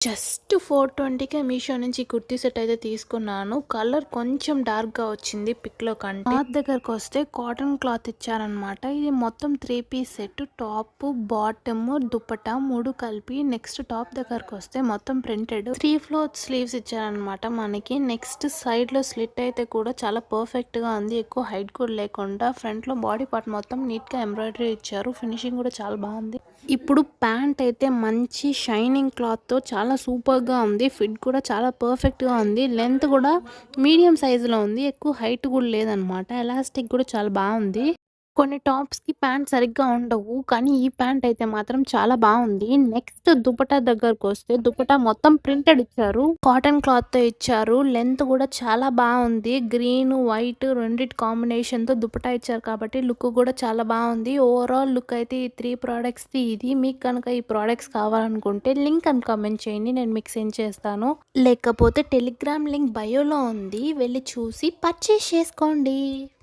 Just 420కే Meesho నుంచి ఈ kurti set అయితే తీసుకున్నాను. కలర్ కొంచెం డార్క్‌గా వచ్చింది పిక్‌లో కంటే. క్లాత్ దగ్గరకొస్తే కాటన్ క్లాత్ ఇచ్చారనమాట. ఇది మొత్తం 3 piece set. Top, bottom, dupatta 3 కలిపి. నెక్స్ట్ టాప్ దగ్గరకొస్తే మొత్తం ప్రింటెడ్. 3 ఫ్లోర్ స్లీవ్స్ ఇచ్చారనమాట మనకి. నెక్స్ట్ సైడ్‌లో స్లిట్ అయితే కూడా చాలా పర్ఫెక్ట్‌గా ఉంది. ఎక్కువ హైట్ కూడా లేకుండా. ఫ్రంట్‌లో బాడీ పార్ట్ మొత్తం నీట్‌గా ఎంబ్రాయిడరీ ఇచ్చారు. ఫినిషింగ్ కూడా చాలా బాగుంది. ఇప్పుడు ప్యాంట్ అయితే మంచి షైనింగ్ క్లాత్‌తో చాలా సూపర్‌గా ఉంది. ఫిట్ కూడా చాలా పర్ఫెక్ట్‌గా ఉంది. లెంత్ కూడా మీడియం సైజులో ఉంది. ఎక్కువ హైట్ కూడా లేదనమాట. ఎలాస్టిక్ కూడా చాలా బాగుంది. కొన్ని టాప్స్‌కి ప్యాంట్ సరిగ్గా ఉండవు. కానీ ఈ ప్యాంట్ అయితే మాత్రం చాలా బాగుంది. నెక్స్ట్ దుపట్టా దగ్గరకొస్తే దుపట్టా మొత్తం ప్రింటెడ్ ఇచ్చారు. కాటన్ క్లాత్‌తో ఇచ్చారు. లెంత్ కూడా చాలా బాగుంది. గ్రీన్, వైట్ రెండిటి కాంబినేషన్‌తో దుపట్టా ఇచ్చారు కాబట్టి లుక్ కూడా చాలా బాగుంది. ఓవరాల్ లుక్ అయితే ఈ 3 ప్రొడక్ట్స్‌ది ఇది. మీకు కనుక ఈ ప్రొడక్ట్స్ కావాలనుకుంటే లింక్ అని కామెంట్ చేయండి. నేను మీకు సెండ్ చేస్తాను. లేకపోతే టెలిగ్రామ్ లింక్ బయోలో ఉంది. వెళ్ళి చూసి పర్చేస్ చేసుకోండి.